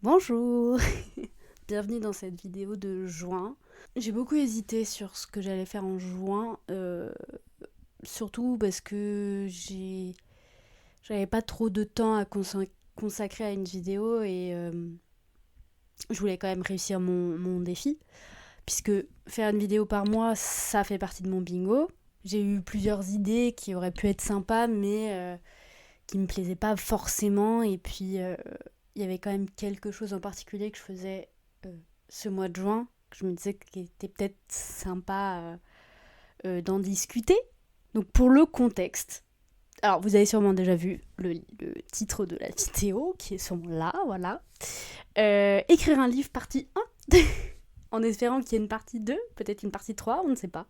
Bonjour. Bienvenue dans cette vidéo de juin. J'ai beaucoup hésité sur ce que j'allais faire en juin, surtout parce que j'avais pas trop de temps à consacrer à une vidéo et je voulais quand même réussir mon défi, puisque faire une vidéo par mois, ça fait partie de mon bingo. J'ai eu plusieurs idées qui auraient pu être sympas, mais qui me plaisaient pas forcément, et puis il y avait quand même quelque chose en particulier que je faisais ce mois de juin, que je me disais qu'il était peut-être sympa d'en discuter. Donc pour le contexte, alors vous avez sûrement déjà vu le titre de la vidéo, qui est sûrement là, voilà. Écrire un livre partie 1, en espérant qu'il y ait une partie 2, peut-être une partie 3, on ne sait pas.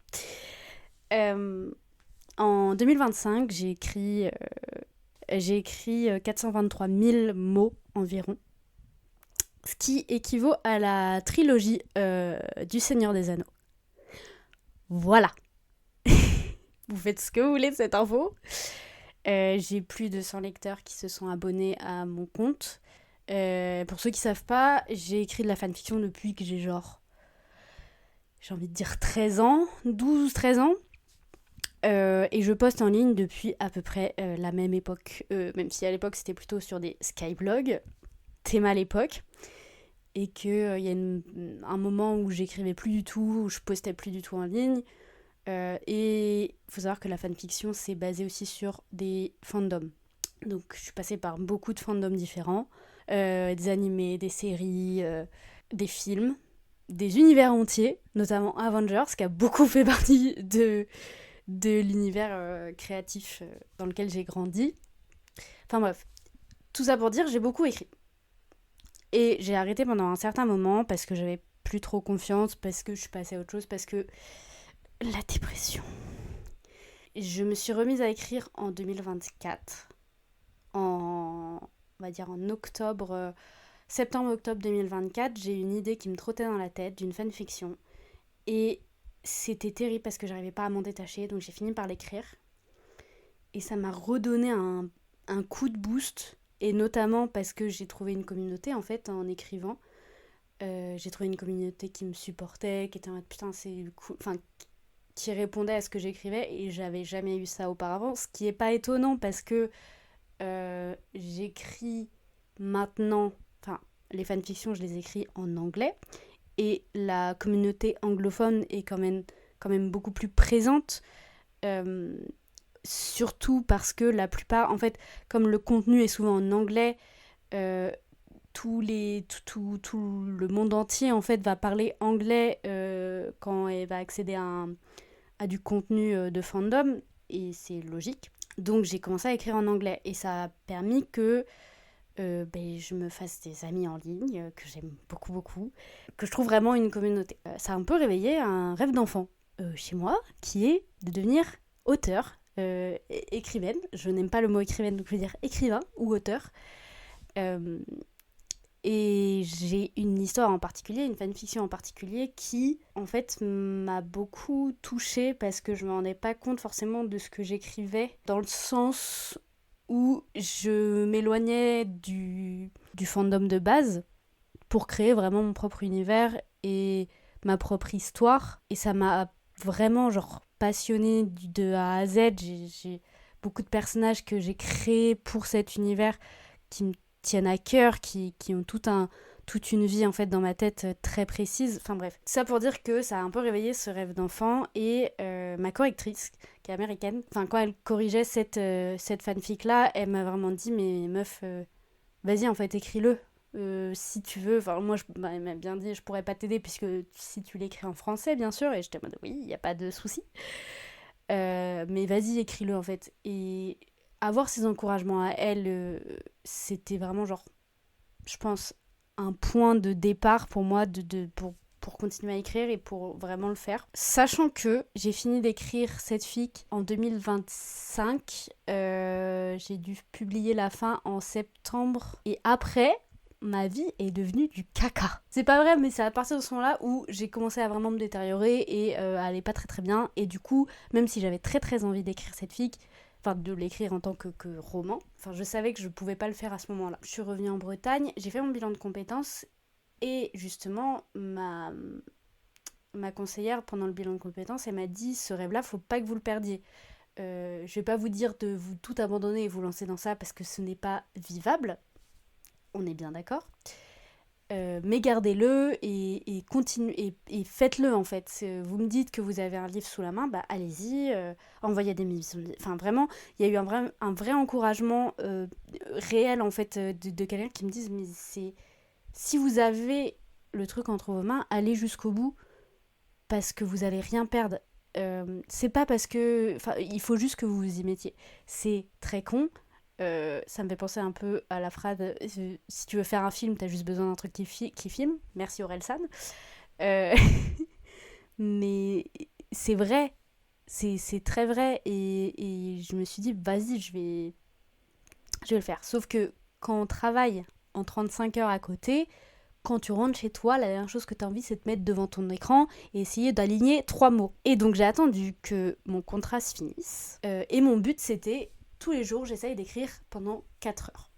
En 2025, j'ai écrit 423 000 mots environ, ce qui équivaut à la trilogie du Seigneur des Anneaux. Voilà. Vous faites ce que vous voulez de cette info. J'ai plus de 100 lecteurs qui se sont abonnés à mon compte. Pour ceux qui savent pas, j'ai écrit de la fanfiction depuis que j'ai envie de dire 13 ans, 12-13 ans. Et je poste en ligne depuis à peu près la même époque, même si à l'époque c'était plutôt sur des skyblogs, Théma à l'époque, et qu'il y a un moment où j'écrivais plus du tout, où je postais plus du tout en ligne. Et il faut savoir que la fanfiction c'est basé aussi sur des fandoms. Donc je suis passée par beaucoup de fandoms différents, des animés, des séries, des films, des univers entiers, notamment Avengers, qui a beaucoup fait partie de l'univers créatif dans lequel j'ai grandi. Enfin bref, tout ça pour dire, j'ai beaucoup écrit. Et j'ai arrêté pendant un certain moment parce que j'avais plus trop confiance, parce que je suis passée à autre chose, parce que la dépression. Je me suis remise à écrire en 2024, on va dire en octobre, septembre-octobre 2024, j'ai eu une idée qui me trottait dans la tête d'une fanfiction. Et c'était terrible parce que j'arrivais pas à m'en détacher, donc j'ai fini par l'écrire. Et ça m'a redonné un coup de boost, et notamment parce que j'ai trouvé une communauté en fait en écrivant. J'ai trouvé une communauté qui me supportait, qui était en mode putain c'est cool, enfin qui répondait à ce que j'écrivais, et j'avais jamais eu ça auparavant, ce qui est pas étonnant parce que j'écris maintenant, enfin les fanfictions je les écris en anglais, et la communauté anglophone est quand même beaucoup plus présente, euh, surtout parce que la plupart, en fait, comme le contenu est souvent en anglais, euh, tout le monde entier en fait va parler anglais quand elle va accéder à du contenu de fandom, et c'est logique. Donc j'ai commencé à écrire en anglais, et ça a permis que je me fasse des amis en ligne que j'aime beaucoup beaucoup, que je trouve vraiment une communauté. Ça a un peu réveillé un rêve d'enfant chez moi, qui est de devenir auteur, écrivaine. Je n'aime pas le mot écrivaine, donc je vais dire écrivain ou auteur. Euh, et j'ai une histoire en particulier, une fanfiction en particulier, qui en fait m'a beaucoup touchée parce que je me rendais pas compte forcément de ce que j'écrivais, dans le sens où je m'éloignais du fandom de base pour créer vraiment mon propre univers et ma propre histoire. Et ça m'a vraiment passionnée de A à Z. J'ai beaucoup de personnages que j'ai créés pour cet univers qui me tiennent à cœur, qui ont toute une vie en fait dans ma tête très précise. Enfin bref, tout ça pour dire que ça a un peu réveillé ce rêve d'enfant, et ma correctrice, qui est américaine, enfin quand elle corrigeait cette fanfic là, elle m'a vraiment dit mais meuf, vas-y en fait écris-le. Si tu veux, enfin moi elle m'a bien dit je pourrais pas t'aider puisque si tu l'écris en français bien sûr, et j'étais en mode oui, il y a pas de souci. Mais vas-y écris-le en fait. Et avoir ces encouragements à elle, c'était vraiment je pense, un point de départ pour moi pour continuer à écrire et pour vraiment le faire. Sachant que j'ai fini d'écrire cette fic en 2025, j'ai dû publier la fin en septembre, et après, ma vie est devenue du caca. C'est pas vrai, mais c'est à partir de ce moment-là où j'ai commencé à vraiment me détériorer et à aller pas très très bien. Et du coup, même si j'avais très très envie d'écrire cette fic, enfin de l'écrire en tant que roman. Enfin, je savais que je pouvais pas le faire à ce moment-là. Je suis revenue en Bretagne, j'ai fait mon bilan de compétences et justement ma conseillère pendant le bilan de compétences, elle m'a dit ce rêve-là, faut pas que vous le perdiez. Je vais pas vous dire de vous tout abandonner et vous lancer dans ça parce que ce n'est pas vivable. On est bien d'accord. Mais gardez-le et faites-le en fait. Vous me dites que vous avez un livre sous la main, bah allez-y, envoyez des missions. Enfin vraiment, il y a eu un vrai encouragement réel en fait de quelqu'un qui me dise mais c'est si vous avez le truc entre vos mains, allez jusqu'au bout parce que vous allez rien perdre. C'est pas parce que, enfin, il faut juste que vous vous y mettiez. C'est très con. Ça me fait penser un peu à la phrase si tu veux faire un film, t'as juste besoin d'un truc qui filme. Merci Orelsan. Euh, mais c'est vrai, c'est très vrai. Et je me suis dit, vas-y, je vais le faire. Sauf que quand on travaille en 35 heures à côté, quand tu rentres chez toi, la dernière chose que tu as envie, c'est de te mettre devant ton écran et essayer d'aligner 3 mots. Et donc j'ai attendu que mon contrat se finisse. Et mon but, c'était, tous les jours, j'essaye d'écrire pendant 4 heures.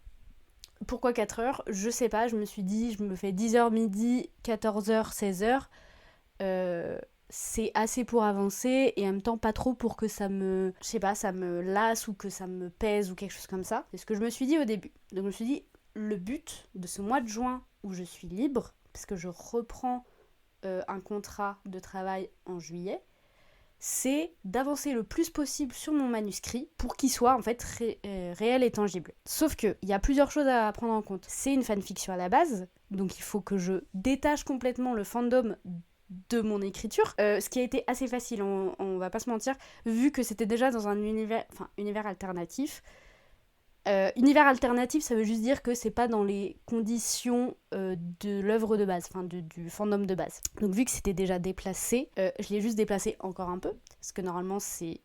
Pourquoi 4 heures? Je sais pas, je me suis dit, je me fais 10h midi, 14h, 16h. C'est assez pour avancer et en même temps pas trop pour que ça me, je sais pas, ça me lasse ou que ça me pèse ou quelque chose comme ça. C'est ce que je me suis dit au début. Donc je me suis dit, le but de ce mois de juin où je suis libre, parce que je reprends un contrat de travail en juillet, c'est d'avancer le plus possible sur mon manuscrit pour qu'il soit en fait réel et tangible. Sauf qu'il y a plusieurs choses à prendre en compte. C'est une fanfiction à la base, donc il faut que je détache complètement le fandom de mon écriture, ce qui a été assez facile, on va pas se mentir, vu que c'était déjà dans un univers alternatif. Univers alternatif, ça veut juste dire que c'est pas dans les conditions de l'œuvre de base, enfin du fandom de base. Donc vu que c'était déjà déplacé, je l'ai juste déplacé encore un peu, parce que normalement c'est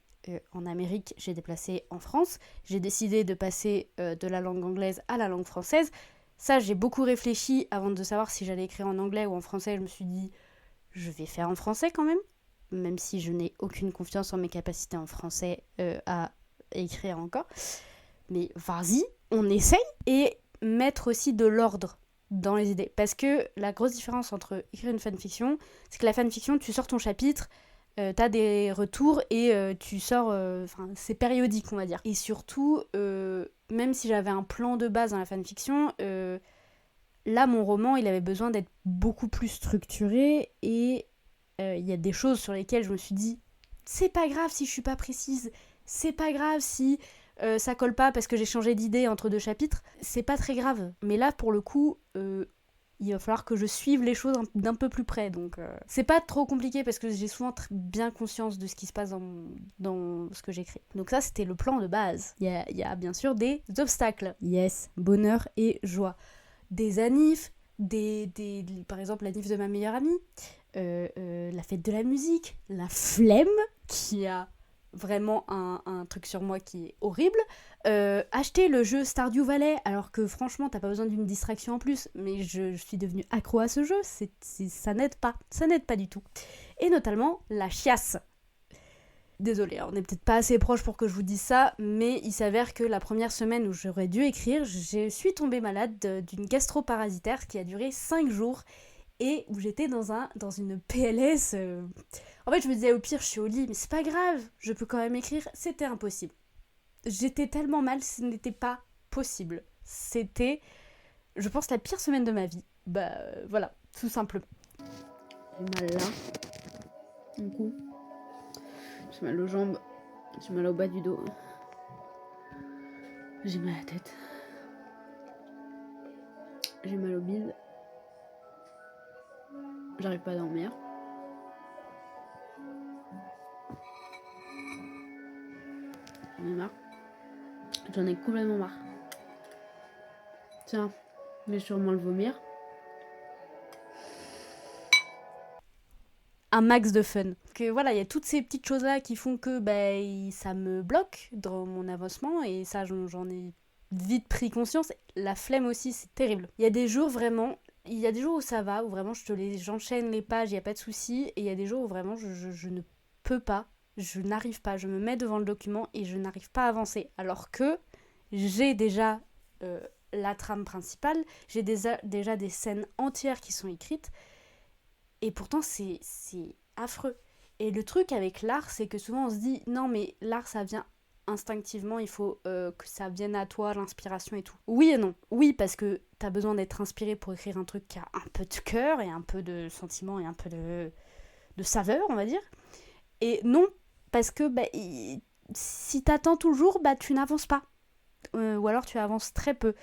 en Amérique, j'ai déplacé en France. J'ai décidé de passer de la langue anglaise à la langue française. Ça, j'ai beaucoup réfléchi avant de savoir si j'allais écrire en anglais ou en français. Je me suis dit, je vais faire en français quand même si je n'ai aucune confiance en mes capacités en français à écrire encore. Mais vas-y, on essaye. Et mettre aussi de l'ordre dans les idées. Parce que la grosse différence entre écrire une fanfiction, c'est que la fanfiction, tu sors ton chapitre, t'as des retours et tu sors... Enfin, c'est périodique, on va dire. Et surtout, même si j'avais un plan de base dans la fanfiction, là, mon roman, il avait besoin d'être beaucoup plus structuré et il y a des choses sur lesquelles je me suis dit, c'est pas grave si je suis pas précise, c'est pas grave si ça colle pas parce que j'ai changé d'idée entre 2 chapitres, c'est pas très grave. Mais là, pour le coup, il va falloir que je suive les choses d'un peu plus près. Donc, c'est pas trop compliqué parce que j'ai souvent bien conscience de ce qui se passe dans ce que j'écris. Donc ça, c'était le plan de base. Il y a bien sûr des obstacles. Yes, bonheur et joie. Des anifs, par exemple la nif de ma meilleure amie, la fête de la musique, la flemme, qui a vraiment un truc sur moi qui est horrible, acheter le jeu Stardew Valley, alors que franchement t'as pas besoin d'une distraction en plus, mais je suis devenue accro à ce jeu, ça n'aide pas du tout. Et notamment la chiasse. Désolée, on n'est peut-être pas assez proche pour que je vous dise ça, mais il s'avère que la première semaine où j'aurais dû écrire, je suis tombée malade d'une gastro-parasitaire qui a duré 5 jours et où j'étais dans une PLS. En fait, je me disais au pire, je suis au lit, mais c'est pas grave, je peux quand même écrire. C'était impossible. J'étais tellement mal, ce n'était pas possible. C'était, je pense, la pire semaine de ma vie. Bah voilà, tout simplement. J'ai mal là, du coup. J'ai mal aux jambes, j'ai mal au bas du dos, j'ai mal à la tête, j'ai mal au bide, j'arrive pas à dormir. J'en ai marre. J'en ai complètement marre. Tiens, je vais sûrement le vomir. Un max de fun. Que voilà, il y a toutes ces petites choses là qui font que ça me bloque dans mon avancement et ça j'en ai vite pris conscience. La flemme aussi, c'est terrible. Il y a des jours vraiment, il y a des jours où ça va, où vraiment j'enchaîne les pages, il y a pas de souci, et il y a des jours où vraiment je ne peux pas je n'arrive pas, je me mets devant le document et je n'arrive pas à avancer. Alors que j'ai déjà la trame principale, j'ai déjà des scènes entières qui sont écrites, et pourtant c'est affreux. Et le truc avec l'art, c'est que souvent on se dit, non mais l'art ça vient instinctivement, il faut que ça vienne à toi, l'inspiration et tout. Oui et non. Oui, parce que t'as besoin d'être inspiré pour écrire un truc qui a un peu de cœur et un peu de sentiment et un peu de saveur, on va dire. Et non, parce que si t'attends toujours, tu n'avances pas. Ou alors tu avances très peu.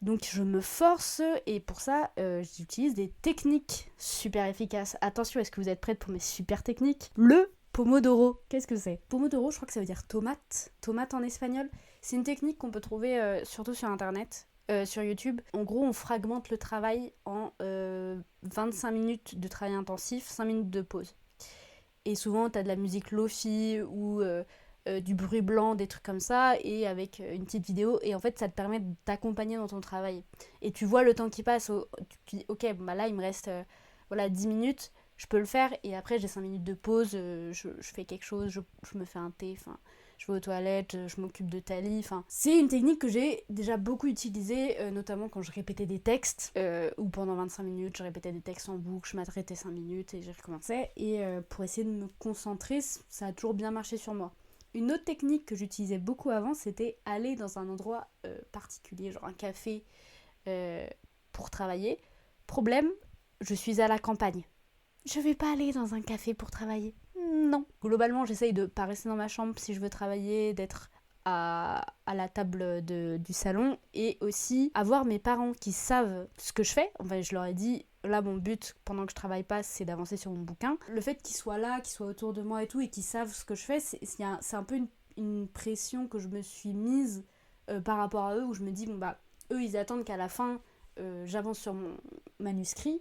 Donc je me force et pour ça j'utilise des techniques super efficaces. Attention, est-ce que vous êtes prêtes pour mes super techniques? Le Pomodoro. Qu'est-ce que c'est? Pomodoro, je crois que ça veut dire tomate. Tomate en espagnol. C'est une technique qu'on peut trouver surtout sur internet, sur YouTube. En gros, on fragmente le travail en 25 minutes de travail intensif, 5 minutes de pause. Et souvent, t'as de la musique lofi ou du bruit blanc, des trucs comme ça, et avec une petite vidéo. Et en fait, ça te permet de t'accompagner dans ton travail. Et tu vois le temps qui passe. Tu dis, ok, là, il me reste 10 minutes, je peux le faire. Et après, j'ai 5 minutes de pause, je fais quelque chose, je me fais un thé, je vais aux toilettes, je m'occupe de Tali. C'est une technique que j'ai déjà beaucoup utilisée, notamment quand je répétais des textes, ou pendant 25 minutes, je répétais des textes en boucle, je m'arrêtais 5 minutes et je recommençais. Et pour essayer de me concentrer, ça a toujours bien marché sur moi. Une autre technique que j'utilisais beaucoup avant, c'était aller dans un endroit particulier, genre un café, pour travailler. Problème, je suis à la campagne. Je vais pas aller dans un café pour travailler. Non. Globalement, j'essaye de pas rester dans ma chambre si je veux travailler, d'être à la table du salon, et aussi avoir mes parents qui savent ce que je fais. Enfin, je leur ai dit, là, mon but pendant que je travaille pas, c'est d'avancer sur mon bouquin. Le fait qu'ils soient là, qu'ils soient autour de moi et tout, et qu'ils savent ce que je fais, c'est un peu une pression que je me suis mise par rapport à eux, où je me dis, eux, ils attendent qu'à la fin, j'avance sur mon manuscrit.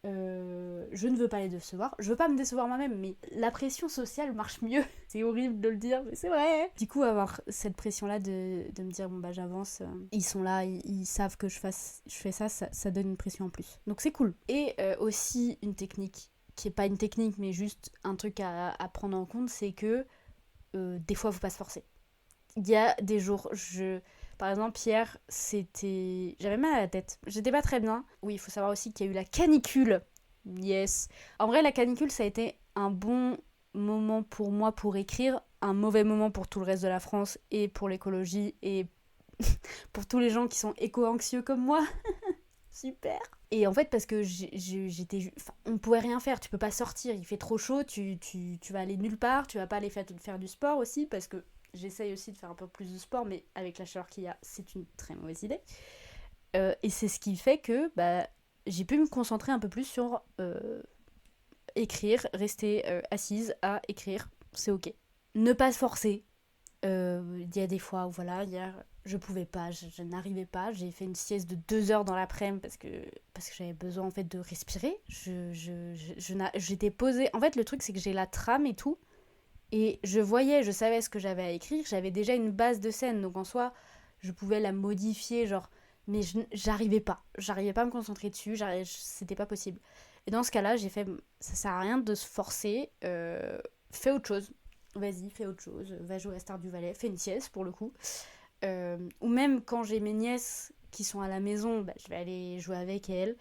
Je ne veux pas les décevoir. Je veux pas me décevoir moi-même, mais la pression sociale marche mieux. C'est horrible de le dire, mais c'est vrai. Du coup, avoir cette pression-là de me dire, j'avance, ils sont là, ils savent que je fais ça, ça donne une pression en plus. Donc c'est cool. Et aussi, une technique, qui est pas une technique, mais juste un truc à prendre en compte, c'est que des fois, faut pas se forcer. Il y a des jours, par exemple, hier, j'avais mal à la tête. J'étais pas très bien. Oui, il faut savoir aussi qu'il y a eu la canicule. Yes. En vrai, la canicule, ça a été un bon moment pour moi pour écrire, un mauvais moment pour tout le reste de la France et pour l'écologie et pour tous les gens qui sont éco-anxieux comme moi. Super. Et en fait, parce que on pouvait rien faire, tu peux pas sortir, il fait trop chaud, tu vas aller nulle part, tu vas pas aller faire du sport aussi, parce que j'essaye aussi de faire un peu plus de sport, mais avec la chaleur qu'il y a, c'est une très mauvaise idée. Et c'est ce qui fait que j'ai pu me concentrer un peu plus sur écrire, rester assise à écrire, c'est ok. Ne pas se forcer. Il y a des fois où hier je pouvais pas, je n'arrivais pas, j'ai fait une sieste de 2 heures dans l'après-midi parce que j'avais besoin en fait de respirer. J'étais posée. En fait, le truc c'est que j'ai la trame et tout, et je savais ce que j'avais à écrire, j'avais déjà une base de scène, donc en soi je pouvais la modifier, mais j'arrivais pas à me concentrer dessus, c'était pas possible. Et dans ce cas-là, j'ai fait, ça sert à rien de se forcer, fais autre chose. Vas-y, fais autre chose, va jouer à Stardew Valley, fais une sieste pour le coup. Ou même quand j'ai mes nièces qui sont à la maison, je vais aller jouer avec elles.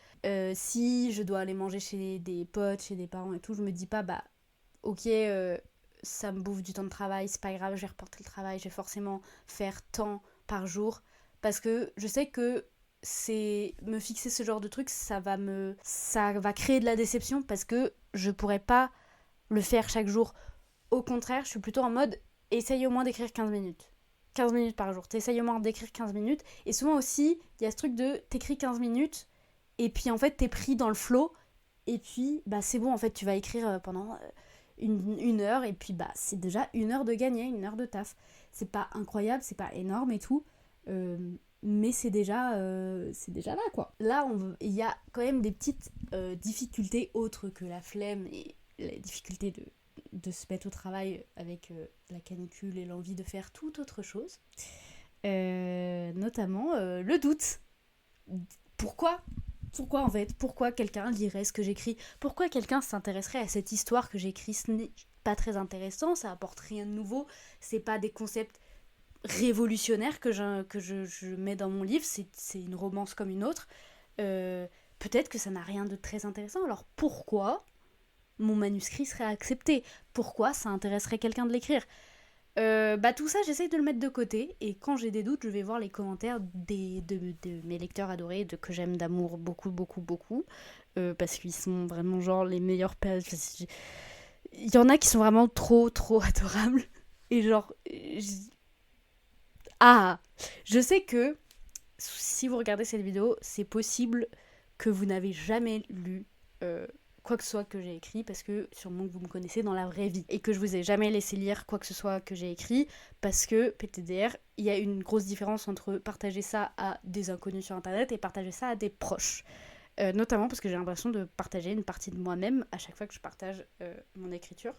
Si je dois aller manger chez des potes, chez des parents et tout, je me dis pas, ok, ça me bouffe du temps de travail, c'est pas grave, je vais reporter le travail, je vais forcément faire tant par jour. Parce que je sais que me fixer ce genre de truc, ça va créer de la déception, parce que je pourrais pas le faire chaque jour. Au contraire, je suis plutôt en mode, essaye au moins d'écrire 15 minutes. 15 minutes par jour. T'essayes au moins d'écrire 15 minutes. Et souvent aussi, il y a ce truc de t'écris 15 minutes, et puis en fait, t'es pris dans le flow, et puis c'est bon, en fait, tu vas écrire pendant une heure, et puis c'est déjà 1 heure de gagné, 1 heure de taf. C'est pas incroyable, c'est pas énorme et tout, mais c'est déjà là, quoi. Là, il y a quand même des petites difficultés autres que la flemme et la difficulté de se mettre au travail avec la canicule et l'envie de faire toute autre chose. Notamment le doute. Pourquoi en fait? Pourquoi quelqu'un lirait ce que j'écris? Pourquoi quelqu'un s'intéresserait à cette histoire que j'écris? pas très intéressant, ça apporte rien de nouveau, c'est pas des concepts révolutionnaires que je mets dans mon livre, c'est une romance comme une autre. Peut-être que ça n'a rien de très intéressant, alors pourquoi mon manuscrit serait accepté? Pourquoi ça intéresserait quelqu'un de l'écrire? Tout ça, j'essaye de le mettre de côté, et quand j'ai des doutes, je vais voir les commentaires de mes lecteurs adorés, que j'aime d'amour beaucoup, beaucoup, beaucoup, parce qu'ils sont vraiment genre les meilleurs pages. Il y en a qui sont vraiment trop, trop adorables, et genre... Ah! Je sais que, si vous regardez cette vidéo, c'est possible que vous n'avez jamais lu quoi que ce soit que j'ai écrit, parce que sûrement que vous me connaissez dans la vraie vie, et que je vous ai jamais laissé lire quoi que ce soit que j'ai écrit, parce que PTDR, il y a une grosse différence entre partager ça à des inconnus sur internet et partager ça à des proches. Notamment parce que j'ai l'impression de partager une partie de moi-même à chaque fois que je partage mon écriture,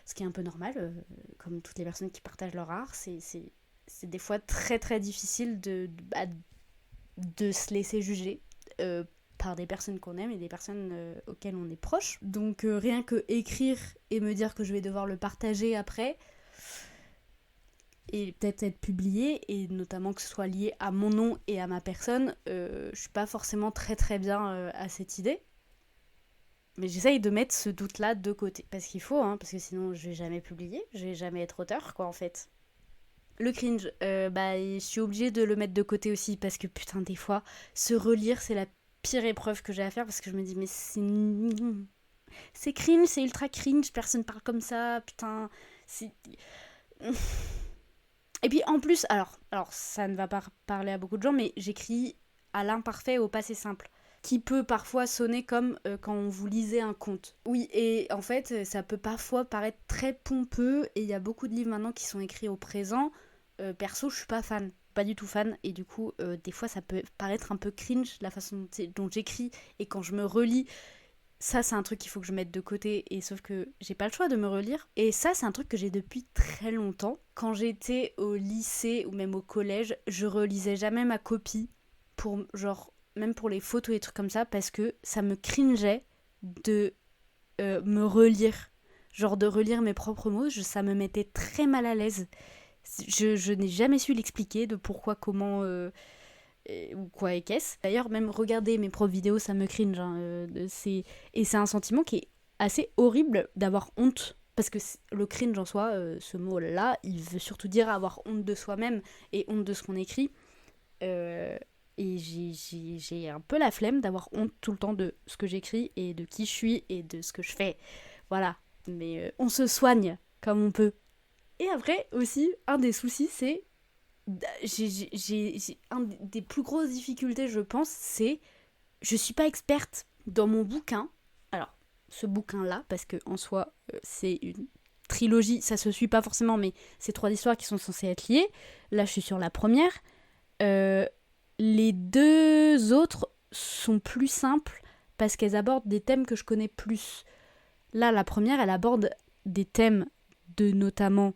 ce qui est un peu normal, comme toutes les personnes qui partagent leur art, c'est des fois très très difficile de se laisser juger par des personnes qu'on aime et des personnes auxquelles on est proche. Donc rien que écrire et me dire que je vais devoir le partager après et peut-être être publié, et notamment que ce soit lié à mon nom et à ma personne, je suis pas forcément très très bien à cette idée. Mais j'essaye de mettre ce doute-là de côté. Parce qu'il faut, hein, parce que sinon je vais jamais publier, je vais jamais être auteur, quoi, en fait. Le cringe, je suis obligée de le mettre de côté aussi, parce que putain, des fois, se relire, c'est la pire épreuve que j'ai à faire, parce que je me dis, mais c'est cringe, c'est ultra cringe, personne parle comme ça, putain, c'est... Et puis en plus, alors ça ne va pas parler à beaucoup de gens, mais j'écris à l'imparfait, au passé simple, qui peut parfois sonner comme quand on vous lisait un conte. Oui, et en fait, ça peut parfois paraître très pompeux, et il y a beaucoup de livres maintenant qui sont écrits au présent. Perso, je suis pas fan, pas du tout fan, et du coup, des fois, ça peut paraître un peu cringe, la façon dont j'écris, et quand je me relis, ça, c'est un truc qu'il faut que je mette de côté, et sauf que j'ai pas le choix de me relire. Et ça, c'est un truc que j'ai depuis très longtemps. Quand j'étais au lycée ou même au collège, je relisais jamais ma copie pour, genre, même pour les photos et trucs comme ça, parce que ça me cringeait de me relire. Genre de relire mes propres mots, ça me mettait très mal à l'aise. Je n'ai jamais su l'expliquer de pourquoi, comment ou quoi et qu'est-ce. D'ailleurs, même regarder mes propres vidéos, ça me cringe. Hein, et c'est un sentiment qui est assez horrible d'avoir honte. Parce que le cringe en soi, ce mot-là, il veut surtout dire avoir honte de soi-même et honte de ce qu'on écrit. Et j'ai un peu la flemme d'avoir honte tout le temps de ce que j'écris et de qui je suis et de ce que je fais. Voilà. Mais on se soigne comme on peut. Et après aussi, un des soucis, c'est... Un des plus grosses difficultés, je pense, c'est... Je suis pas experte dans mon bouquin. Alors, ce bouquin-là, parce que en soi, c'est une trilogie, ça se suit pas forcément, mais c'est 3 histoires qui sont censées être liées. Là, je suis sur la première. Les 2 autres sont plus simples parce qu'elles abordent des thèmes que je connais plus. Là, la première, elle aborde des thèmes de notamment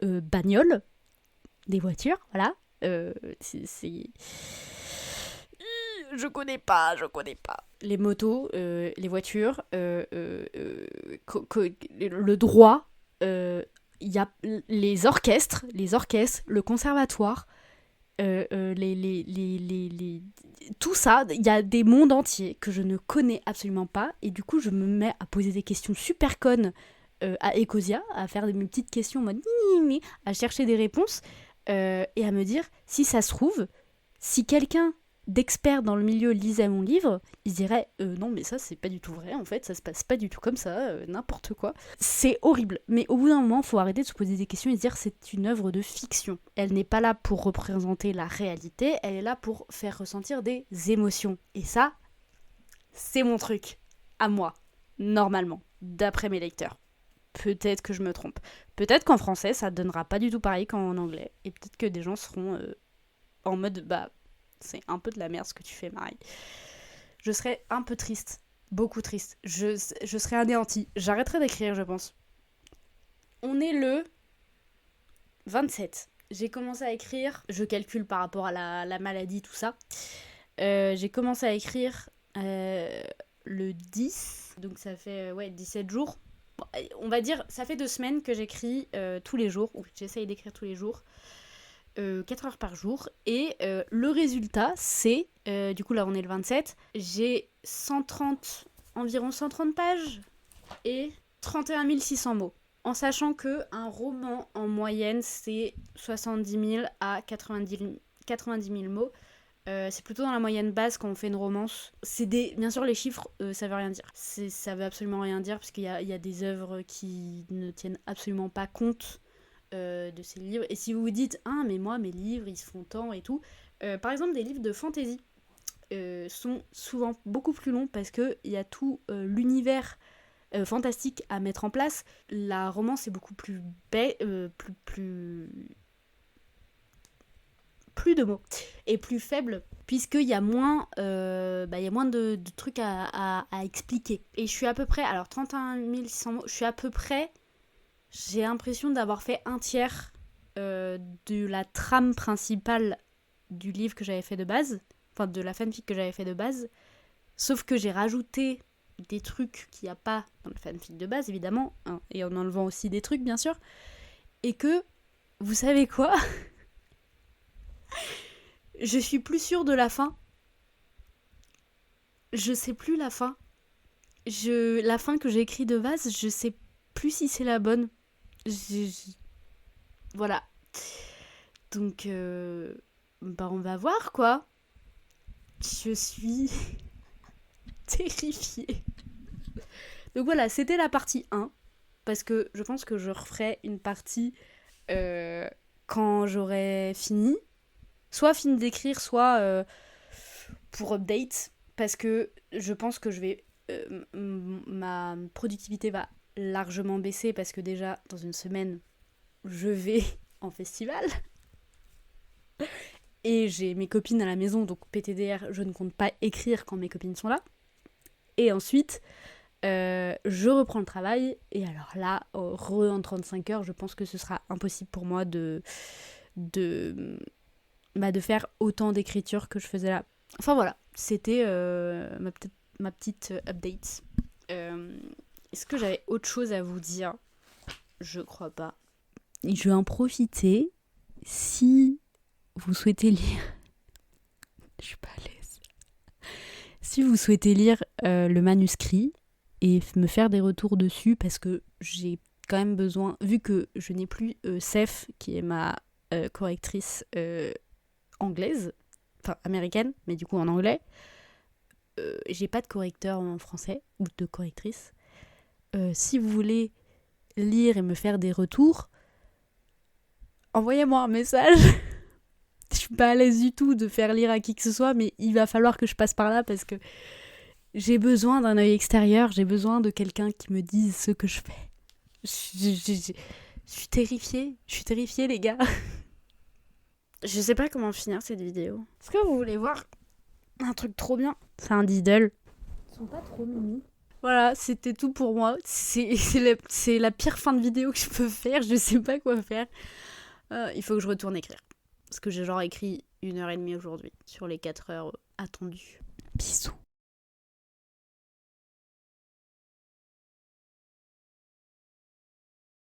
bagnoles, des voitures, voilà. C'est... Je connais pas. Les motos, les voitures, le droit, il y a les orchestres, le conservatoire, tout ça, il y a des mondes entiers que je ne connais absolument pas, et du coup je me mets à poser des questions super connes à Ecosia, à faire mes petites questions en mode à chercher des réponses, et à me dire, si ça se trouve, si quelqu'un d'expert dans le milieu lisait mon livre, il dirait non mais ça c'est pas du tout vrai, en fait ça se passe pas du tout comme ça, n'importe quoi. C'est horrible, mais au bout d'un moment faut arrêter de se poser des questions et se dire c'est une œuvre de fiction. Elle n'est pas là pour représenter la réalité, elle est là pour faire ressentir des émotions. Et ça, c'est mon truc, à moi, normalement, d'après mes lecteurs. Peut-être que je me trompe. Peut-être qu'en français ça donnera pas du tout pareil qu'en anglais, et peut-être que des gens seront en mode c'est un peu de la merde ce que tu fais, Marie. Je serais un peu triste. Beaucoup triste. Je serais anéantie. J'arrêterais d'écrire, je pense. On est le 27. J'ai commencé à écrire. Je calcule par rapport à la maladie, tout ça. J'ai commencé à écrire le 10. Donc ça fait 17 jours. Bon, on va dire, ça fait 2 semaines que j'écris tous les jours, ou j'essaye d'écrire tous les jours, 4 heures par jour. Et le résultat, c'est, du coup là on est le 27, j'ai environ 130 pages et 31 600 mots. En sachant qu'un roman en moyenne, c'est 70 000 à 90 000 mots. C'est plutôt dans la moyenne basse quand on fait une romance. Bien sûr, les chiffres, ça veut rien dire. Ça veut absolument rien dire, parce qu'il y a des œuvres qui ne tiennent absolument pas compte de ces livres. Et si vous vous dites, ah, mais moi, mes livres, ils se font tant et tout. Par exemple, des livres de fantasy sont souvent beaucoup plus longs, parce qu'il y a tout l'univers fantastique à mettre en place. La romance est beaucoup plus plus de mots et plus faible, puisqu'il y a moins, il y a moins de trucs à expliquer. Et je suis à peu près, alors 31 600 mots, j'ai l'impression d'avoir fait un tiers de la trame principale du livre que j'avais fait de base, enfin de la fanfic que j'avais fait de base, sauf que j'ai rajouté des trucs qu'il n'y a pas dans le fanfic de base, évidemment, hein, et en enlevant aussi des trucs, bien sûr, et que, vous savez quoi ? Je suis plus sûre de la fin. Je sais plus la fin. La fin que j'ai écrite de base, je sais plus si c'est la bonne. Voilà. Donc, on va voir, quoi. Je suis terrifiée. Donc voilà, c'était la partie 1. Parce que je pense que je referai une partie quand j'aurai fini. Soit fini d'écrire, soit pour update. Parce que je pense que ma productivité va largement baisser. Parce que déjà, dans une semaine, je vais en festival. Et j'ai mes copines à la maison, donc PTDR, je ne compte pas écrire quand mes copines sont là. Et ensuite, je reprends le travail. Et alors là, en 35 heures, je pense que ce sera impossible pour moi de faire autant d'écriture que je faisais là. Enfin voilà, c'était ma petite update. Est-ce que j'avais autre chose à vous dire ? Je crois pas. Je vais en profiter. Si vous souhaitez lire... Je suis pas à l'aise. Si vous souhaitez lire le manuscrit et me faire des retours dessus, parce que j'ai quand même besoin, vu que je n'ai plus Seth, qui est ma correctrice anglaise, enfin américaine, mais du coup en anglais, j'ai pas de correcteur en français, ou de correctrice. Si vous voulez lire et me faire des retours, envoyez-moi un message. Je suis pas à l'aise du tout de faire lire à qui que ce soit, mais il va falloir que je passe par là, parce que j'ai besoin d'un œil extérieur, j'ai besoin de quelqu'un qui me dise ce que je fais. Je suis terrifiée les gars. Je sais pas comment finir cette vidéo. Est-ce que vous voulez voir un truc trop bien ? C'est un diddle. Ils sont pas trop mimi. Voilà, c'était tout pour moi. C'est la pire fin de vidéo que je peux faire. Je sais pas quoi faire. Il faut que je retourne écrire. Parce que j'ai genre écrit 1h30 aujourd'hui sur les 4 heures attendues. Bisous.